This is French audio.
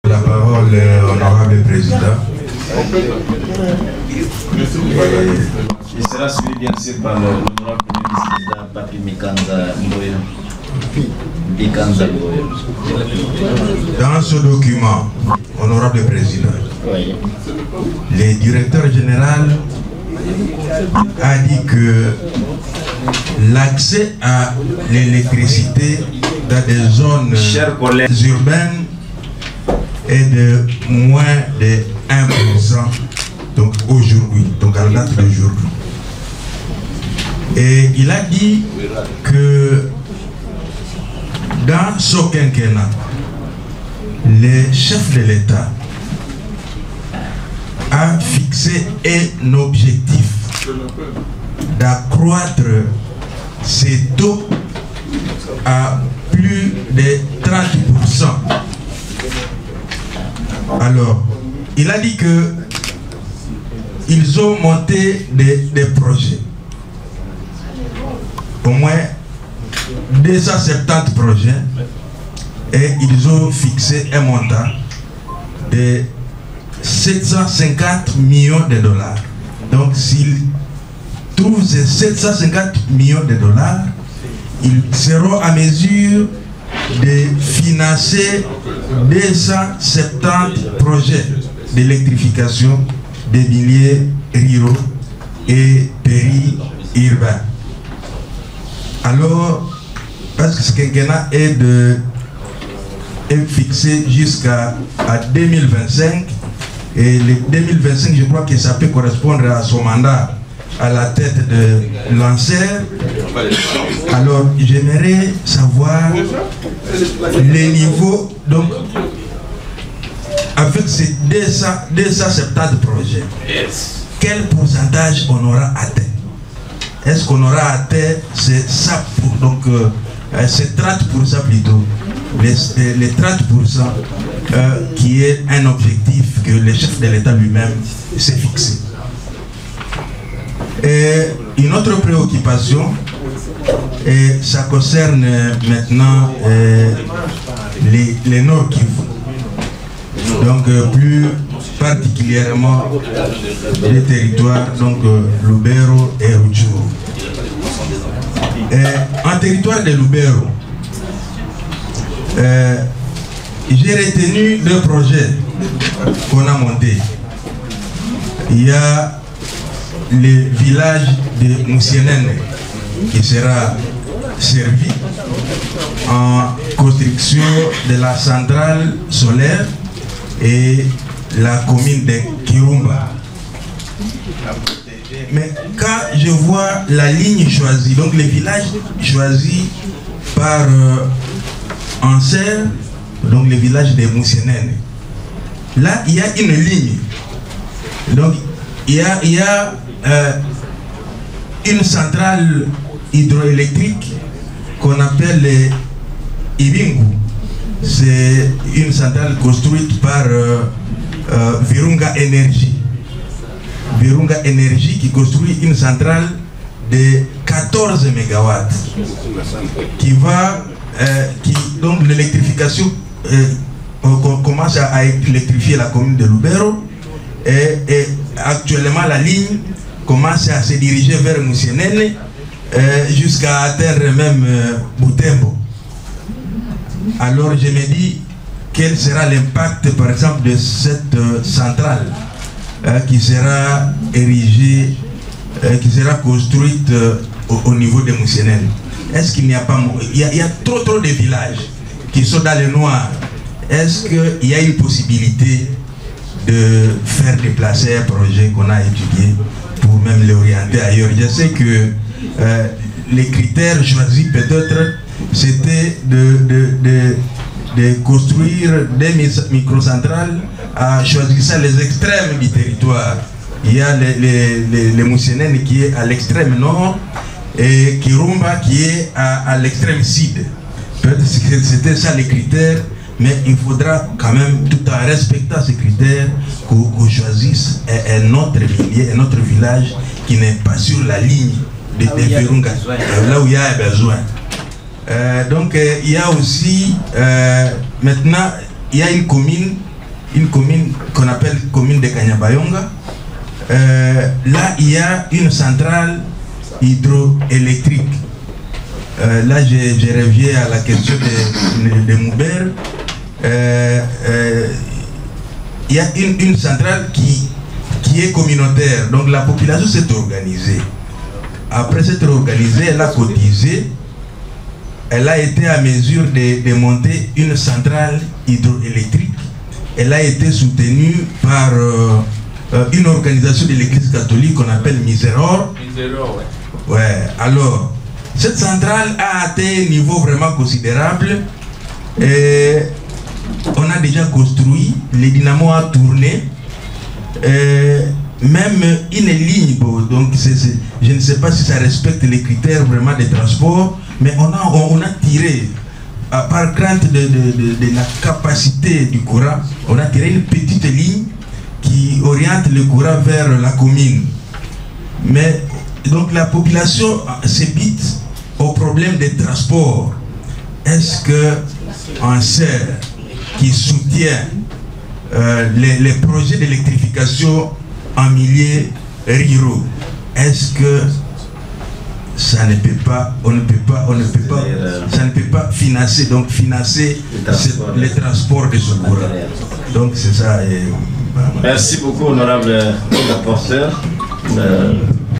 La parole, honorable président. Il sera suivi bien sûr par l'honorable vice-président Papi Mikanza Mboyo. Dans ce document, honorable président, Oui. le directeur général a dit que l'accès à l'électricité dans des zones urbaines est de moins de 1% donc aujourd'hui, donc à la date d'aujourd'hui. Et il a dit que dans ce quinquennat, le chef de l'État a fixé un objectif d'accroître ces taux à plus de 30%. Alors, il a dit que ils ont monté des projets, au moins 270 projets, et ils ont fixé un montant de 750 millions de dollars. Donc, s'ils trouvent ces 750 millions de dollars, ils seront à mesure de financer 270 projets d'électrification des milieux ruraux et périurbains. Alors, parce que ce quinquennat est fixé jusqu'à 2025, et le 2025, je crois que ça peut correspondre à son mandat à la tête de l'ANSER. Alors, j'aimerais savoir les niveaux, donc, avec ces 270 projets, quel pourcentage on aura atteint? Est-ce qu'on aura atteint ces 30% plutôt, les 30% qui est un objectif que le chef de l'État lui-même s'est fixé. Et une autre préoccupation, et ça concerne maintenant les Nord Kivu, donc plus particulièrement les territoires donc Lubero et Rutshuru. En territoire de Lubero, j'ai retenu deux projets qu'on a montés. Il y a le village de Moussienene qui sera servi en construction de la centrale solaire et la commune de Kirumba. Mais quand je vois la ligne choisie, donc les villages choisis par Anser, donc les villages de Moussienene, là il y a une ligne. Donc il y a une centrale hydroélectrique qu'on appelle Ibingu. C'est une centrale construite par Virunga Energy. Virunga Energy qui construit une centrale de 14 MW donc l'électrification commence à électrifier la commune de Lubero et actuellement la ligne commence à se diriger vers Moussienene jusqu'à atteindre même Butembo. Alors je me dis quel sera l'impact par exemple de cette centrale qui sera érigée, qui sera construite au niveau de Moussienene. Est-ce qu'il n'y a pas... Il y a trop de villages qui sont dans le noir. Est-ce qu'il y a une possibilité de faire déplacer un projet qu'on a étudié pour même l'orienter ailleurs? Je sais que les critères choisis peut-être c'était de construire des microcentrales à choisissant les extrêmes du territoire. Il y a les Moussienene qui est à l'extrême nord et Kirumba qui est à l'extrême sud. Peut-être que c'était ça les critères, mais il faudra quand même, tout en respectant ces critères, qu'on choisisse un autre milieu, un autre village qui n'est pas sur la ligne de Virunga, là où il y a besoin. Donc il y a aussi, maintenant, il y a une commune une commune qu'on appelle commune de Kanyabayonga. Là, il y a une centrale hydroélectrique. Là, je reviens à la question de Moubert. Il y a une centrale qui est communautaire. Donc la population s'est organisée. Après s'être organisée, elle a cotisé. Elle a été à mesure de monter une centrale hydroélectrique. Elle a été soutenue par une organisation de l'Église catholique qu'on appelle Miseror. Miseror, ouais. Ouais. Alors, cette centrale a atteint un niveau vraiment considérable. Et on a déjà construit, les dynamos ont tourné. Même une ligne, donc je ne sais pas si ça respecte les critères vraiment des transports, mais on a tiré, par crainte de la capacité du courant, on a tiré une petite ligne qui oriente le courant vers la commune. Mais donc la population s'ébite au problème des transports. Est-ce qu'un CER qui soutient les projets d'électrification en milieu ruraux, est-ce que ça ne peut pas, ça ne peut pas financer les transports de ce courant. Donc c'est ça. Merci beaucoup, honorable rapporteur.